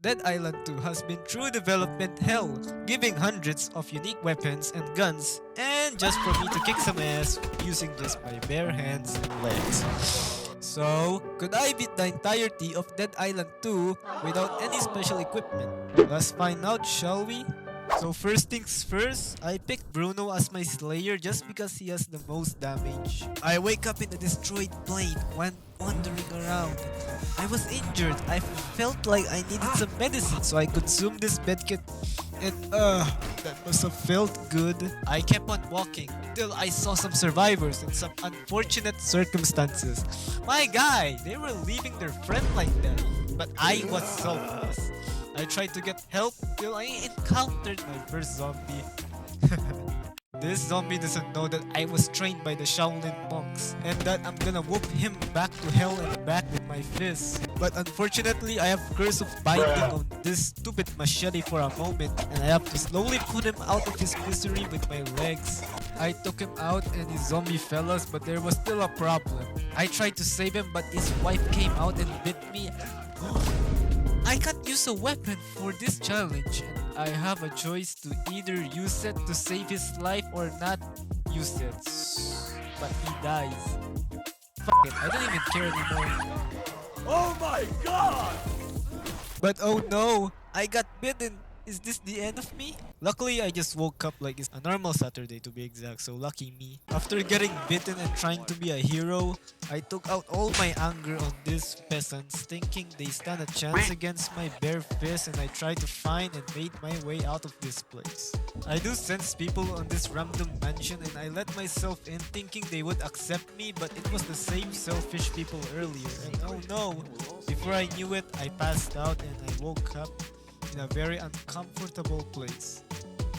Dead Island 2 has been true development hell, giving hundreds of unique weapons and guns, and just for me to kick some ass using just my bare hands and legs. So, could I beat the entirety of Dead Island 2 without any special equipment? Let's find out, shall we? So first things first, I picked Bruno as my slayer just because he has the most damage. I wake up in a destroyed plane when wandering around. I was injured. I felt like I needed some medicine, so I consumed this medkit and that must have felt good. I kept on walking till I saw some survivors in some unfortunate circumstances. My guy, they were leaving their friend like that. But I was selfless. I tried to get help till I encountered my first zombie. This zombie doesn't know that I was trained by the Shaolin monks and that I'm gonna whoop him back to hell and back with my fists. But unfortunately, I have curse of binding on this stupid machete for a moment and I have to slowly put him out of his misery with my legs. I took him out and his zombie fellas, but there was still a problem. I tried to save him, but his wife came out and bit me. I can't use a weapon for this challenge and I have a choice to either use it to save his life or not use it. But he dies. Fuck it, I don't even care anymore. Oh my god! But oh no, I got bitten. Is this the end of me? Luckily, I just woke up like it's a normal Saturday to be exact, so lucky me. After getting bitten and trying to be a hero, I took out all my anger on these peasants, thinking they stand a chance against my bare fist, and I tried to find and made my way out of this place. I do sense people on this random mansion and I let myself in thinking they would accept me, but it was the same selfish people earlier, and oh no, before I knew it, I passed out and I woke up in a very uncomfortable place.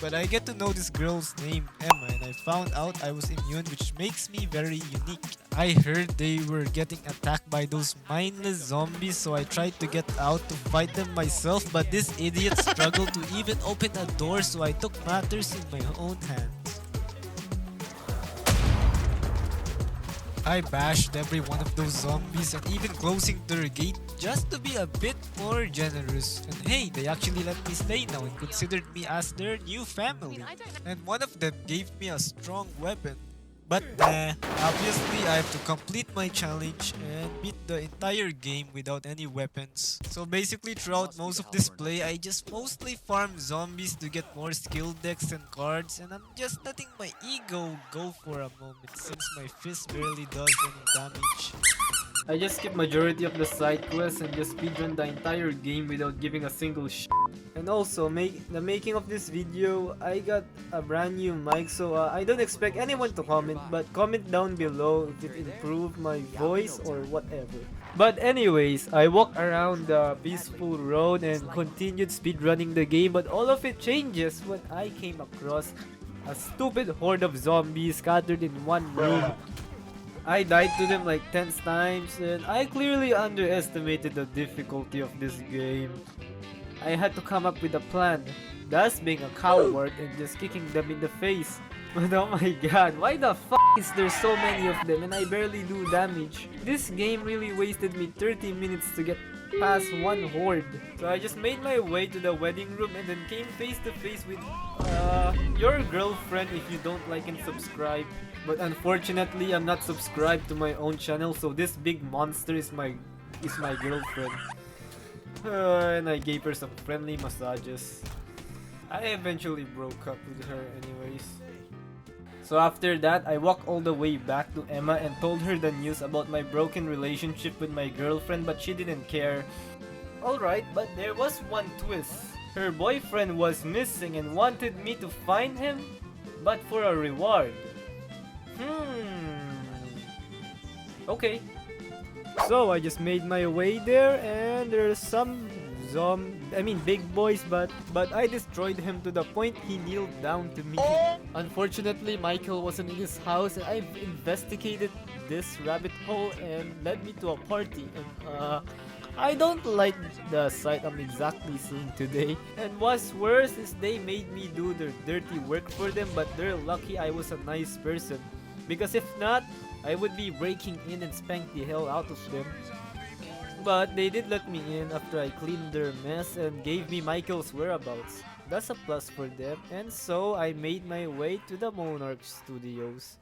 But I get to know this girl's name, Emma, and I found out I was immune, which makes me very unique. I heard they were getting attacked by those mindless zombies, so I tried to get out to fight them myself, but this idiot struggled to even open a door, so I took matters in my own hands. I bashed every one of those zombies and even closing their gate just to be a bit more generous. And hey, they actually let me stay now and considered me as their new family. And one of them gave me a strong weapon. But nah, obviously I have to complete my challenge and beat the entire game without any weapons. So basically throughout most of this play, I just mostly farm zombies to get more skill decks and cards, and I'm just letting my ego go for a moment since my fist barely does any damage. I just skip majority of the side quests and just speedrun the entire game without giving a single And also, the making of this video, I got a brand new mic, so I don't expect anyone to comment, but comment down below if it improved my voice or whatever. But anyways, I walked around the peaceful road and continued speedrunning the game, but all of it changes when I came across a stupid horde of zombies scattered in one room. I died to them like 10 times and I clearly underestimated the difficulty of this game. I had to come up with a plan, thus being a coward and just kicking them in the face. But oh my god, why the f is there so many of them and I barely do damage? This game really wasted me 30 minutes to get past one horde. So I just made my way to the wedding room and then came face to face with your girlfriend if you don't like and subscribe. But unfortunately, I'm not subscribed to my own channel, so this big monster is my girlfriend. And I gave her some friendly massages. I eventually broke up with her anyways. So after that, I walked all the way back to Emma and told her the news about my broken relationship with my girlfriend, but she didn't care. Alright, but there was one twist. Her boyfriend was missing and wanted me to find him, but for a reward. Okay. So I just made my way there and there's some big boys, but I destroyed him to the point he kneeled down to me. Unfortunately, Michael wasn't in his house and I've investigated this rabbit hole and led me to a party and I don't like the sight I'm exactly seeing today. And what's worse is they made me do their dirty work for them, but they're lucky I was a nice person. Because if not, I would be breaking in and spank the hell out of them. But they did let me in after I cleaned their mess and gave me Michael's whereabouts. That's a plus for them, and so I made my way to the Monarch Studios.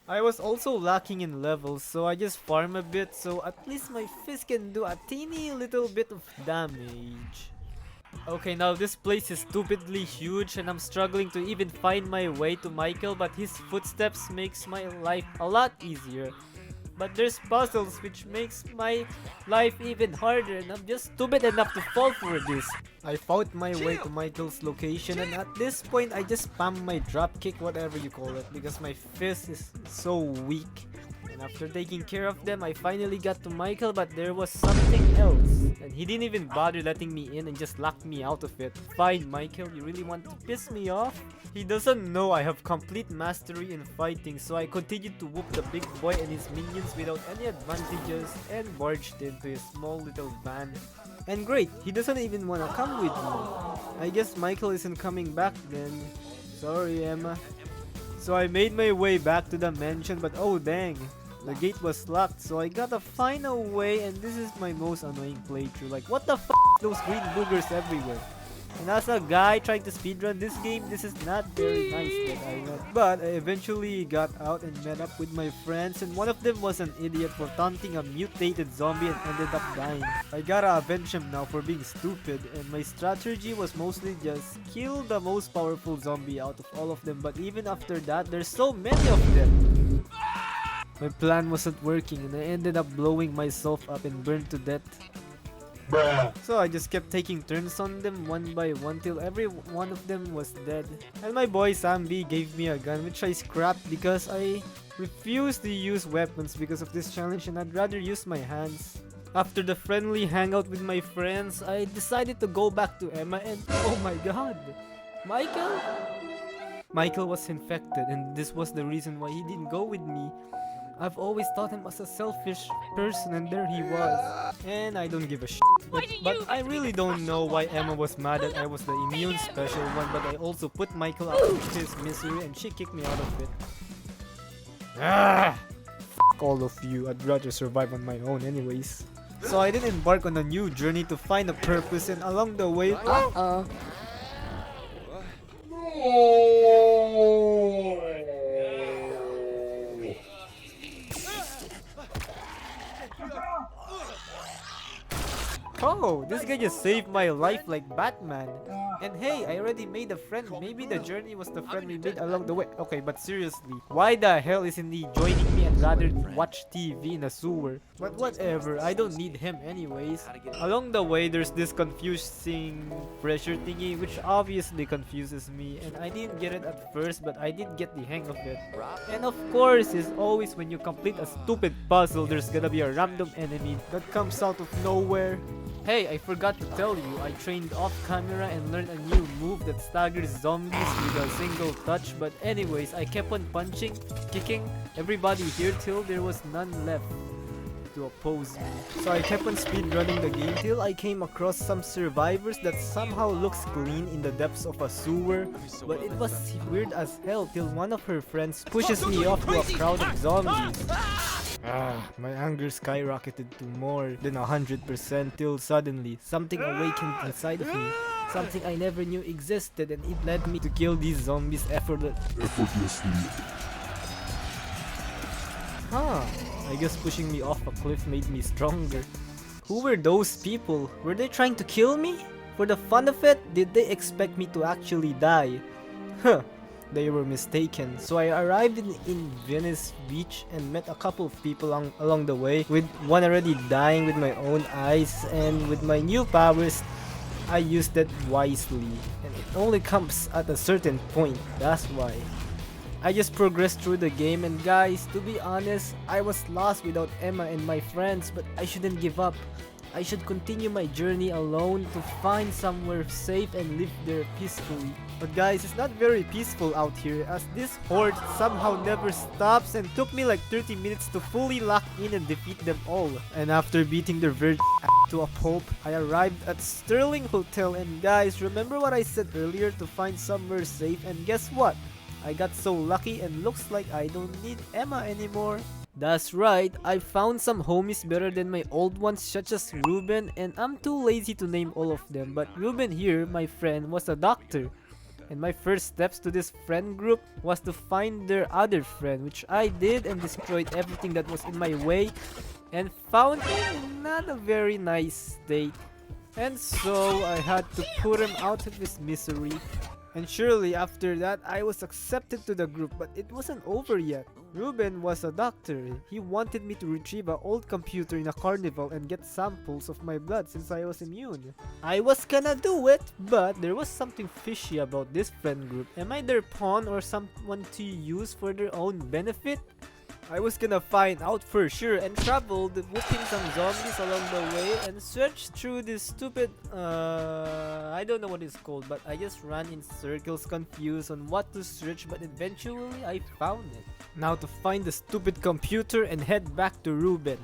I was also lacking in levels, so I just farm a bit so at least my fist can do a teeny little bit of damage. Okay, now this place is stupidly huge and I'm struggling to even find my way to Michael, but his footsteps makes my life a lot easier. But there's puzzles which makes my life even harder and I'm just stupid enough to fall for this. I found my way to Michael's location and at this point I just spam my drop kick, whatever you call it, because my fist is so weak. And after taking care of them, I finally got to Michael, but there was something else. And he didn't even bother letting me in and just locked me out of it. Fine, Michael, you really want to piss me off? He doesn't know I have complete mastery in fighting, so I continued to whoop the big boy and his minions without any advantages and barged into his small little van. And great, he doesn't even wanna come with me. I guess Michael isn't coming back then. Sorry, Emma. So I made my way back to the mansion, but oh dang, the gate was locked, so I gotta find a way, and this is my most annoying playthrough. Like, what the f***, those green boogers everywhere? And as a guy trying to speedrun this game, this is not very nice that I went. But I eventually got out and met up with my friends, and one of them was an idiot for taunting a mutated zombie and ended up dying. I gotta avenge him now for being stupid, and my strategy was mostly just kill the most powerful zombie out of all of them, but even after that, there's so many of them. My plan wasn't working and I ended up blowing myself up and burned to death. So I just kept taking turns on them one by one till every one of them was dead. And my boy Sambi gave me a gun which I scrapped because I refused to use weapons because of this challenge and I'd rather use my hands. After the friendly hangout with my friends, I decided to go back to Emma and oh my god! Michael? Michael was infected and this was the reason why he didn't go with me. I've always thought him as a selfish person and there he was. And I don't give a shit. But I really don't know why Emma was mad that I was the immune special one, but I also put Michael out of his misery and she kicked me out of it. Ah! F*** all of you, I'd rather survive on my own anyways. So I did embark on a new journey to find a purpose and along the way... Oh, this guy just saved my life like Batman. And hey, I already made a friend. Maybe the journey was the friend we made along the way. Okay, but seriously, why the hell isn't he joining me and rather watch TV in a sewer? But whatever, I don't need him anyways. Along the way, there's this confusing pressure thingy which obviously confuses me. And I didn't get it at first, but I did get the hang of it. And of course, as always when you complete a stupid puzzle, there's gonna be a random enemy that comes out of nowhere. Hey, I forgot to tell you, I trained off camera and learned a new move that staggers zombies with a single touch, but anyways, I kept on punching, kicking everybody here till there was none left to oppose me. So I kept on speedrunning the game till I came across some survivors that somehow looks clean in the depths of a sewer, but it was weird as hell till one of her friends pushes me off to a crowd of zombies. My anger skyrocketed to more than 100% till suddenly something awakened inside of me. Something I never knew existed and it led me to kill these zombies effortlessly. I guess pushing me off a cliff made me stronger. Who were those people? Were they trying to kill me? For the fun of it, did they expect me to actually die? Huh. They were mistaken. So I arrived in Venice Beach and met a couple of people along the way, with one already dying with my own eyes, and with my new powers, I used that wisely. And it only comes at a certain point, that's why. I just progressed through the game and guys, to be honest, I was lost without Emma and my friends, but I shouldn't give up. I should continue my journey alone to find somewhere safe and live there peacefully. But guys, it's not very peaceful out here as this horde somehow never stops and took me like 30 minutes to fully lock in and defeat them all. And after beating their virgin to a pulp, I arrived at Sterling Hotel and guys, remember what I said earlier to find somewhere safe, and guess what? I got so lucky and looks like I don't need Emma anymore. That's right, I found some homies better than my old ones such as Ruben, and I'm too lazy to name all of them, but Ruben here, my friend, was a doctor. And my first steps to this friend group was to find their other friend, which I did and destroyed everything that was in my way and found him in not a very nice state. And so I had to put him out of his misery. And surely after that I was accepted to the group, but it wasn't over yet. Ruben was a doctor. He wanted me to retrieve an old computer in a carnival and get samples of my blood since I was immune. I was gonna do it, but there was something fishy about this friend group. Am I their pawn or someone to use for their own benefit? I was gonna find out for sure and traveled, whooping some zombies along the way and searched through this stupid, I don't know what it's called, but I just ran in circles confused on what to search, but eventually I found it. Now to find the stupid computer and head back to Ruben.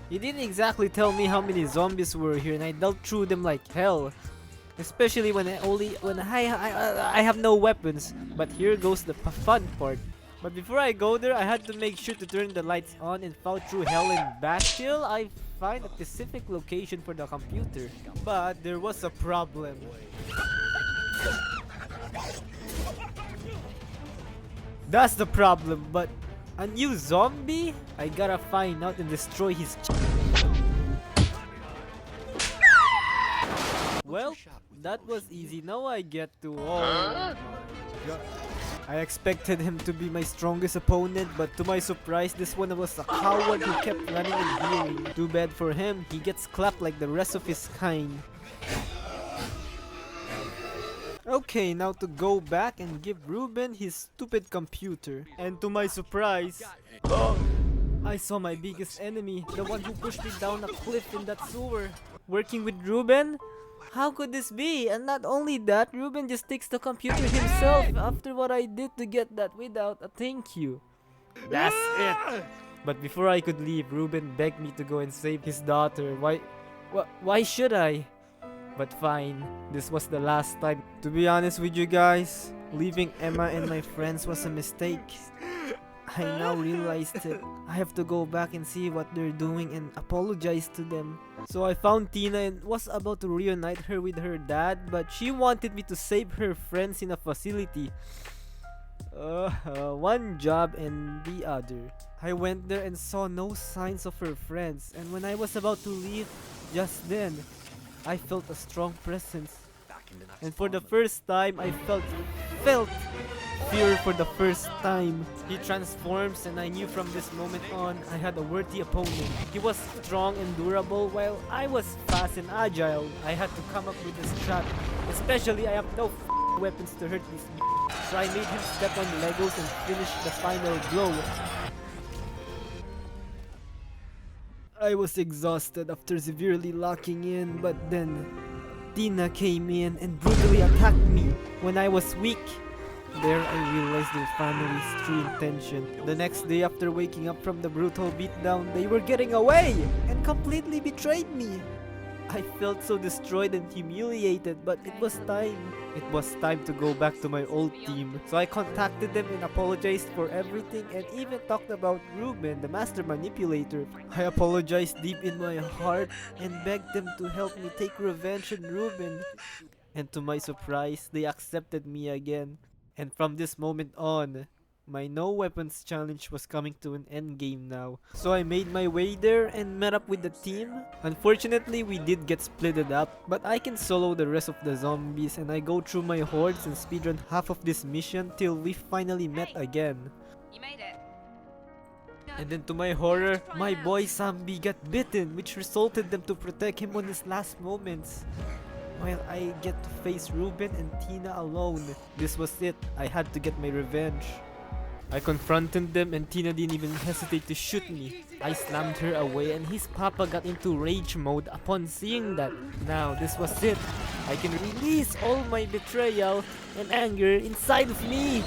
He didn't exactly tell me how many zombies were here and I dealt through them like hell. Especially when I have no weapons, but here goes the fun part. But before I go there, I had to make sure to turn the lights on and fought through hell and back till I find a specific location for the computer. But there was a problem. That's the problem, but a new zombie? I gotta find out and destroy his Well, that was easy. Now I get to... Oh my god. I expected him to be my strongest opponent, but to my surprise, this one was a coward who kept running and healing. Too bad for him, he gets clapped like the rest of his kind. Okay, now to go back and give Ruben his stupid computer. And to my surprise, I saw my biggest enemy, the one who pushed me down a cliff in that sewer. Working with Ruben? How could this be? And not only that, Ruben just takes the computer himself after what I did to get that without a thank you. That's it! But before I could leave, Ruben begged me to go and save his daughter. Why should I? But fine, this was the last time. To be honest with you guys, leaving Emma and my friends was a mistake. I now realized it. I have to go back and see what they're doing and apologize to them. So I found Tina and was about to reunite her with her dad, but she wanted me to save her friends in a facility. One job and the other. I went there and saw no signs of her friends, and when I was about to leave, just then, I felt a strong presence. And for the first time, I felt fear for the first time. He transforms and I knew from this moment on I had a worthy opponent. He was strong and durable while I was fast and agile. I had to come up with a strat. Especially I have no weapons to hurt this so I made him step on Legos and finish the final blow. I was exhausted after severely locking in, but then Tina came in and brutally attacked me when I was weak. There I realized their family's true intention. The next day after waking up from the brutal beatdown, they were getting away and completely betrayed me. I felt so destroyed and humiliated, but it was time. It was time to go back to my old team. So I contacted them and apologized for everything and even talked about Ruben, the master manipulator. I apologized deep in my heart and begged them to help me take revenge on Ruben. And to my surprise, they accepted me again. And from this moment on, my no weapons challenge was coming to an end game now. So I made my way there and met up with the team. Unfortunately, we did get splitted up, but I can solo the rest of the zombies and I go through my hordes and speedrun half of this mission till we finally met again. You made it. And then to my horror, my boy Zombie got bitten, which resulted them to protect him on his last moments. While I get to face Ruben and Tina alone. This was it. I had to get my revenge. I confronted them and Tina didn't even hesitate to shoot me. I slammed her away and his papa got into rage mode upon seeing that. Now this was it. I can release all my betrayal and anger inside of me.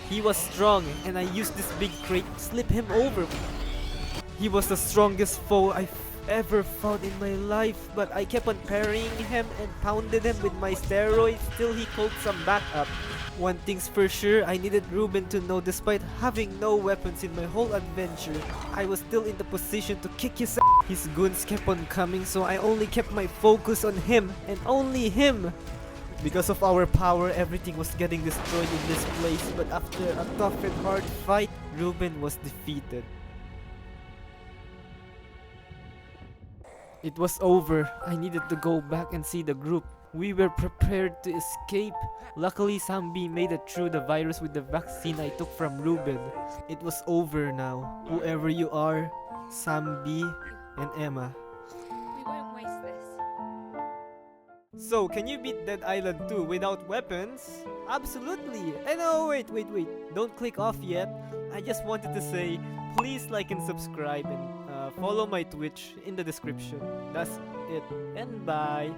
He was strong and I used this big crate to slip him over. He was the strongest foe I've ever fought in my life, but I kept on parrying him and pounded him with my steroids till he called some backup. One thing's for sure, I needed Ruben to know despite having no weapons in my whole adventure, I was still in the position to kick his ass. His goons kept on coming, so I only kept my focus on him and only him. Because of our power, everything was getting destroyed in this place, but after a tough and hard fight, Ruben was defeated. It was over. I needed to go back and see the group. We were prepared to escape. Luckily, Sambi made it through the virus with the vaccine I took from Ruben. It was over now. Whoever you are, Sambi and Emma. We won't waste this. So, can you beat Dead Island 2 without weapons? Absolutely! And oh, wait. Don't click off yet. I just wanted to say, please like and subscribe and follow my Twitch in the description. That's it. And bye!